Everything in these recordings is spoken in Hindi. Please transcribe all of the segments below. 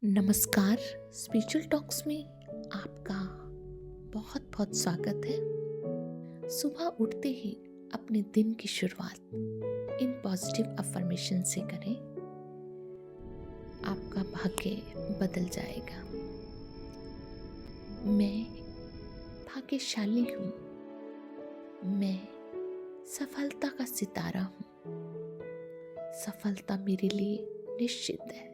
नमस्कार। स्पिरिचुअल टॉक्स में आपका बहुत बहुत स्वागत है। सुबह उठते ही अपने दिन की शुरुआत इन पॉजिटिव अफर्मेशन से करें। आपका भाग्य बदल जाएगा। मैं भाग्यशाली हूँ। मैं सफलता का सितारा हूँ। सफलता मेरे लिए निश्चित है।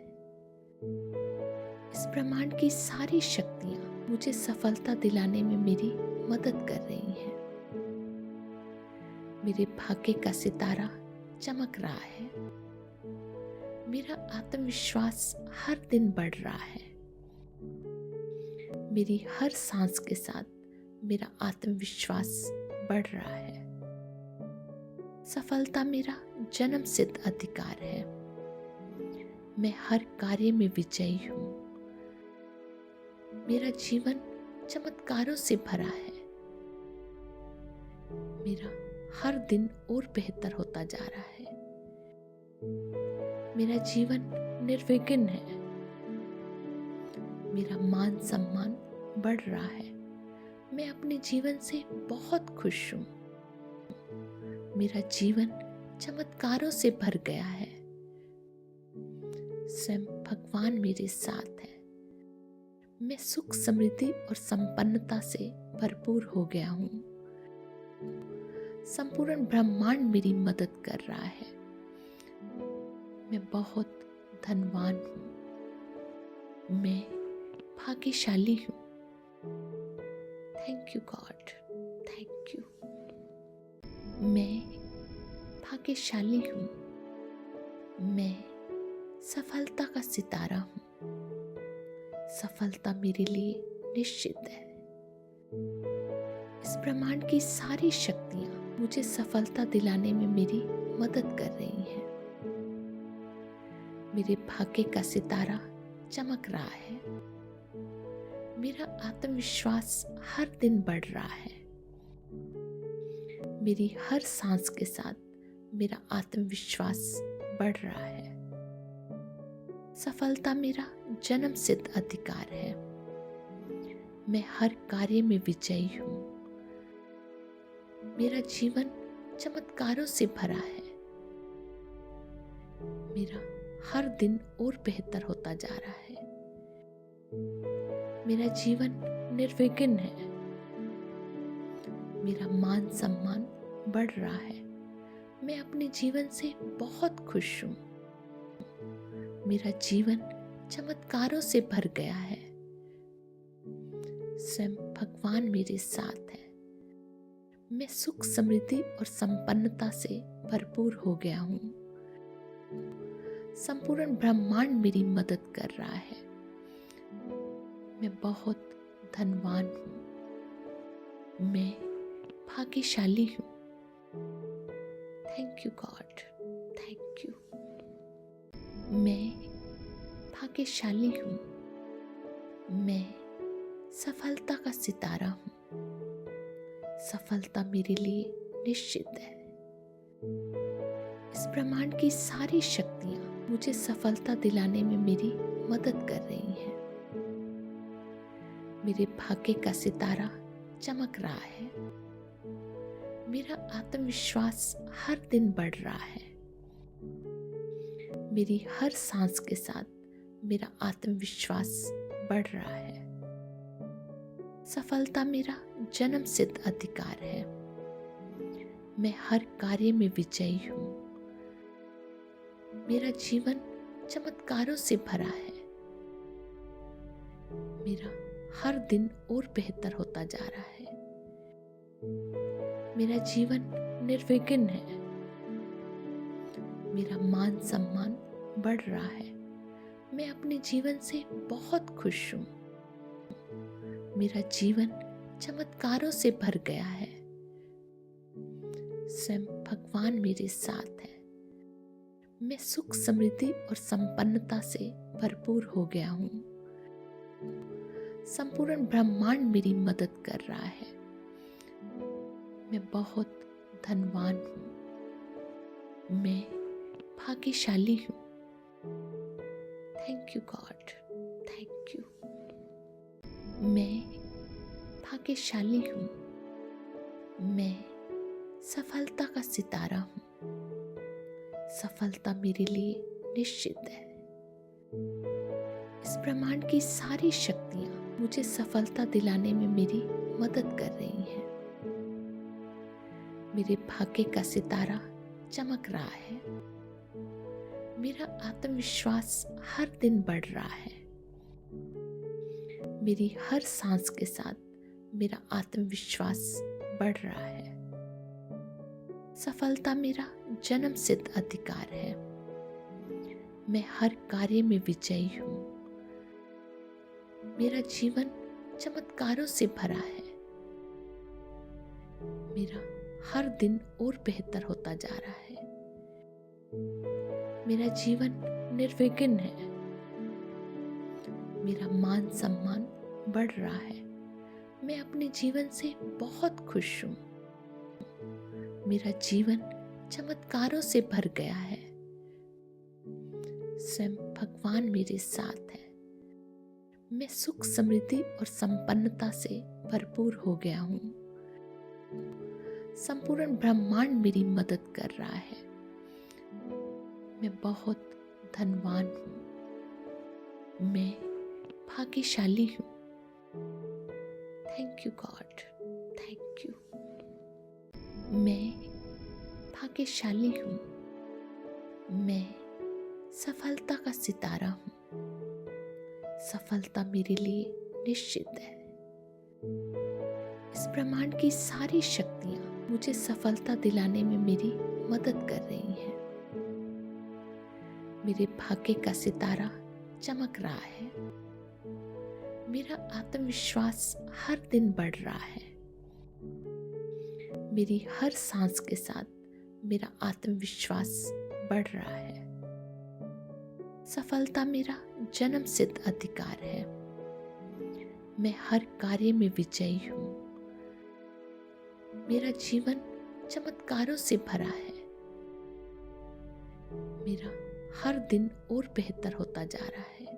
इस ब्रह्मांड की सारी शक्तियाँ मुझे सफलता दिलाने में मेरी मदद कर रही हैं। मेरे भाग्य का सितारा चमक रहा है। मेरा आत्मविश्वास हर दिन बढ़ रहा है। मेरी हर सांस के साथ मेरा आत्मविश्वास बढ़ रहा है। सफलता मेरा जन्मसिद्ध अधिकार है। मैं हर कार्य में विजयी हूँ। मेरा जीवन चमत्कारों से भरा है। मेरा हर दिन और बेहतर होता जा रहा है। मेरा जीवन निर्विघ्न है। मेरा मान सम्मान बढ़ रहा है। मैं अपने जीवन से बहुत खुश हूँ। मेरा जीवन चमत्कारों से भर गया है। स्वयं भगवान मेरे साथ है। मैं सुख समृद्धि और संपन्नता से भरपूर हो गया हूँ। संपूर्ण ब्रह्मांड मेरी मदद कर रहा है। मैं बहुत धनवान हूँ। मैं भाग्यशाली हूँ। Thank you God, thank you. मैं भाग्यशाली हूँ। मैं सफलता का सितारा हूँ। सफलता मेरे लिए निश्चित है। इस ब्रह्मांड की सारी शक्तियाँ मुझे सफलता दिलाने में मेरी मदद कर रही हैं। मेरे भाग्य का सितारा चमक रहा है। मेरा आत्मविश्वास हर दिन बढ़ रहा है। मेरी हर सांस के साथ मेरा आत्मविश्वास बढ़ रहा है। सफलता मेरा जन्मसिद्ध अधिकार है। मैं हर कार्य में विजयी हूँ। मेरा जीवन चमत्कारों से भरा है। मेरा हर दिन और बेहतर होता जा रहा है। मेरा जीवन निर्विघ्न है। मेरा मान सम्मान बढ़ रहा है। मैं अपने जीवन से बहुत खुश हूँ। मेरा जीवन चमत्कारों से भर गया है। स्वयं भगवान मेरे साथ है। मैं सुख समृद्धि और संपन्नता से भरपूर हो गया हूँ। संपूर्ण ब्रह्मांड मेरी मदद कर रहा है। मैं बहुत धनवान हूँ। मैं भाग्यशाली हूँ। Thank you God, thank you. मैं भाग्यशाली हूँ। मैं सफलता का सितारा हूँ। सफलता मेरे लिए निश्चित है। इस ब्रह्मांड की सारी शक्तियाँ मुझे सफलता दिलाने में मेरी मदद कर रही हैं। मेरे भाग्य का सितारा चमक रहा है। मेरा आत्मविश्वास हर दिन बढ़ रहा है। मेरी हर सांस के साथ मेरा आत्मविश्वास बढ़ रहा है। सफलता मेरा जन्मसिद्ध अधिकार है। मैं हर कार्य में विजयी हूँ। मेरा जीवन चमत्कारों से भरा है। मेरा हर दिन और बेहतर होता जा रहा है। मेरा जीवन निर्विघ्न है। मेरा मान सम्मान बढ़ रहा है। मैं अपने जीवन से बहुत खुश हूँ। मेरा जीवन चमत्कारों से भर गया है। स्वयं भगवान मेरे साथ है। मैं सुख समृद्धि और संपन्नता से भरपूर हो गया हूँ। संपूर्ण ब्रह्मांड मेरी मदद कर रहा है। मैं बहुत धनवान हूँ। मैं भाग्यशाली हूँ। Thank you God, thank you. मैं भाग्यशाली हूँ। मैं सफलता का सितारा हूँ। सफलता मेरे लिए निश्चित है। इस ब्रह्मांड की सारी शक्तियाँ मुझे सफलता दिलाने में मेरी मदद कर रही हैं। मेरे भाग्य का सितारा चमक रहा है। मेरा आत्मविश्वास हर दिन बढ़ रहा है। मेरी हर सांस के साथ मेरा आत्मविश्वास बढ़ रहा है। सफलता मेरा जन्मसिद्ध अधिकार है। मैं हर कार्य में विजयी हूँ। मेरा जीवन चमत्कारों से भरा है। मेरा हर दिन और बेहतर होता जा रहा है। मेरा जीवन निर्विघ्न है। मेरा मान सम्मान बढ़ रहा है। मैं अपने जीवन से बहुत खुश हूँ। मेरा जीवन चमत्कारों से भर गया है। स्वयं भगवान मेरे साथ है। मैं सुख समृद्धि और संपन्नता से भरपूर हो गया हूँ। संपूर्ण ब्रह्मांड मेरी मदद कर रहा है। मैं बहुत धनवान हूँ। मैं भाग्यशाली हूँ। Thank you God, thank you. मैं भाग्यशाली हूँ। मैं सफलता का सितारा हूँ। सफलता मेरे लिए निश्चित है। इस ब्रह्मांड की सारी शक्तियाँ मुझे सफलता दिलाने में मेरी मदद कर रही हैं। मेरे भाग्य का सितारा चमक रहा है। मेरा आत्मविश्वास हर दिन बढ़ रहा है। मेरी हर सांस के साथ मेरा आत्मविश्वास बढ़ रहा है। सफलता मेरा जन्मसिद्ध अधिकार है। मैं हर कार्य में विजयी हूँ। मेरा जीवन चमत्कारों से भरा है। मेरा हर दिन और बेहतर होता जा रहा है।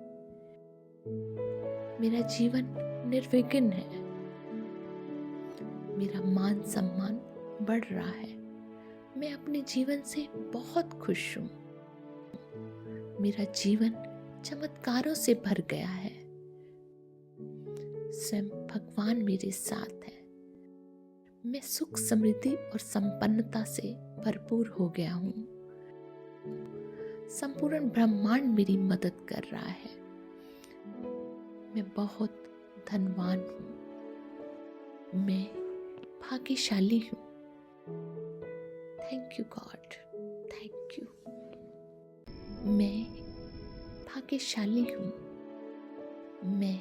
मेरा जीवन निर्विघ्न है। मेरा मान सम्मान बढ़ रहा है। मैं अपने जीवन से बहुत खुश हूँ। मेरा जीवन चमत्कारों से भर गया है। स्वयं भगवान मेरे साथ है। मैं सुख समृद्धि और संपन्नता से भरपूर हो गया हूँ। संपूर्ण ब्रह्मांड मेरी मदद कर रहा है। मैं बहुत धनवान हूँ। मैं भाग्यशाली हूँ। Thank you God, thank you. मैं भाग्यशाली हूँ। मैं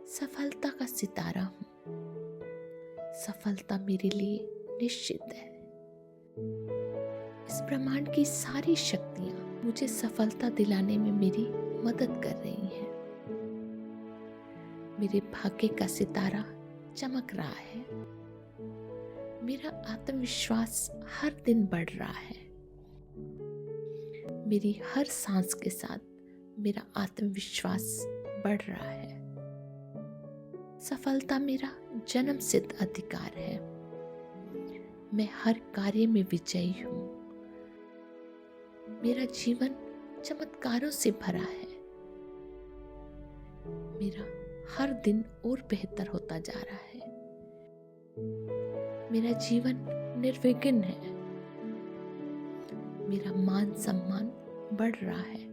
सफलता का सितारा हूँ। सफलता मेरे लिए निश्चित है। इस ब्रह्मांड की सारी शक्तियाँ मुझे सफलता दिलाने में मेरी मदद कर रही हैं। मेरे भाग्य का सितारा चमक रहा है। मेरा आत्मविश्वास हर दिन बढ़ रहा है। मेरी हर सांस के साथ मेरा आत्मविश्वास बढ़ रहा है। सफलता मेरा जन्मसिद्ध अधिकार है। मैं हर कार्य में विजयी हूँ। मेरा जीवन चमत्कारों से भरा है। मेरा हर दिन और बेहतर होता जा रहा है। मेरा जीवन निर्विघ्न है। मेरा मान सम्मान बढ़ रहा है।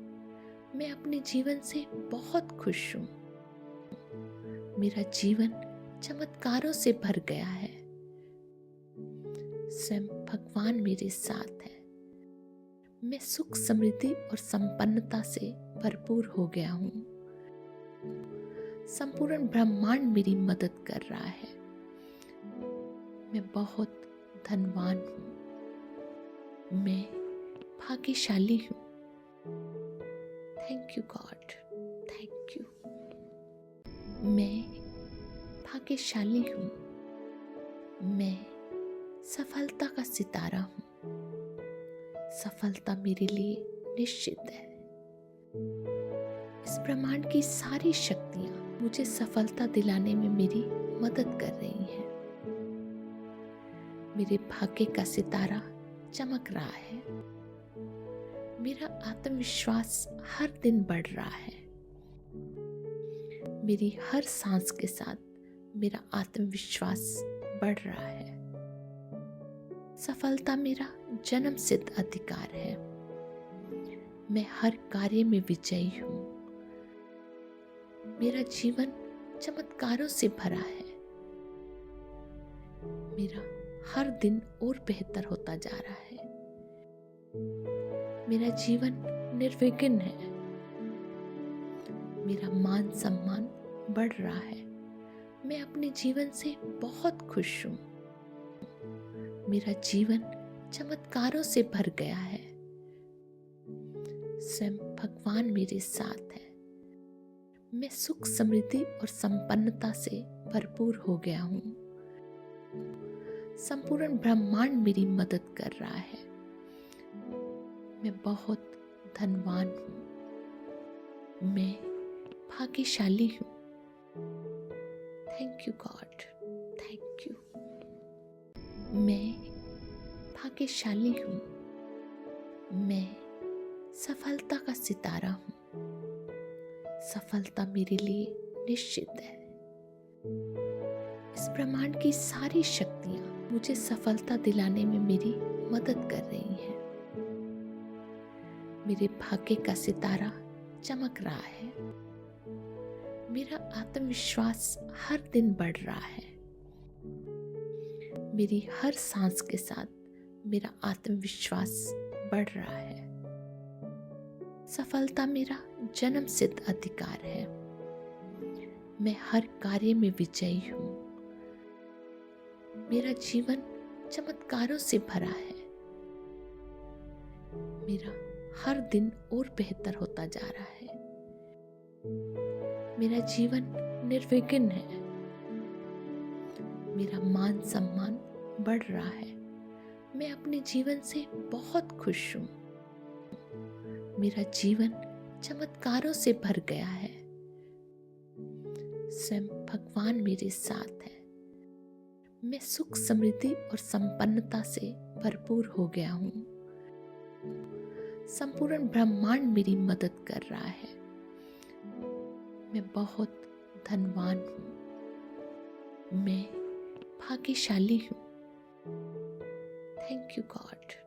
मैं अपने जीवन से बहुत खुश हूँ। मेरा जीवन चमत्कारों से भर गया है। स्वयं भगवान मेरे साथ है। मैं सुख समृद्धि और संपन्नता से भरपूर हो गया हूँ। संपूर्ण ब्रह्मांड मेरी मदद कर रहा है। मैं बहुत धनवान हूँ। मैं भाग्यशाली हूँ। Thank you God, thank you. मैं भाग्यशाली हूँ। मैं सफलता का सितारा हूँ। सफलता मेरे लिए निश्चित है। इस ब्रह्मांड की सारी शक्तियाँ मुझे सफलता दिलाने में मेरी मदद कर रही हैं। मेरे भाग्य का सितारा चमक रहा है। मेरा आत्मविश्वास हर दिन बढ़ रहा है। मेरी हर सांस के साथ मेरा आत्मविश्वास बढ़ रहा है। सफलता मेरा जन्मसिद्ध अधिकार है। मैं हर कार्य में विजयी हूँ। मेरा जीवन चमत्कारों से भरा है। मेरा हर दिन और बेहतर होता जा रहा है। मेरा जीवन निर्विघ्न है। मेरा मान सम्मान बढ़ रहा है। मैं अपने जीवन से बहुत खुश हूँ। मेरा जीवन चमत्कारों से भर गया है। स्वयं भगवान मेरे साथ है। मैं सुख, समृद्धि और संपन्नता से भरपूर हो गया हूँ। संपूर्ण ब्रह्मांड मेरी मदद कर रहा है। मैं बहुत धनवान हूँ। मैं भाग्यशाली हूँ। Thank you God, thank you. मैं भाग्यशाली हूँ। मैं सफलता का सितारा हूँ। सफलता मेरे लिए निश्चित है। इस ब्रह्मांड की सारी शक्तियाँ मुझे सफलता दिलाने में मेरी मदद कर रही हैं। मेरे भाग्य का सितारा चमक रहा है। मेरा आत्मविश्वास हर दिन बढ़ रहा है। मेरी हर सांस के साथ मेरा आत्मविश्वास बढ़ रहा है। सफलता मेरा जन्मसिद्ध अधिकार है। मैं हर कार्य में विजयी हूँ। मेरा जीवन चमत्कारों से भरा है। मेरा हर दिन और बेहतर होता जा रहा है। मेरा जीवन निर्विघ्न है। मेरा मान सम्मान बढ़ रहा है। मैं अपने जीवन से बहुत खुश हूँ। मेरा जीवन चमत्कारों से भर गया है। स्वयं भगवान मेरे साथ है। मैं सुख, समृद्धि और संपन्नता से भरपूर हो गया हूँ। संपूर्ण ब्रह्मांड मेरी मदद कर रहा है। मैं बहुत धनवान हूँ। मैं भाग्यशाली हूँ। Thank you God.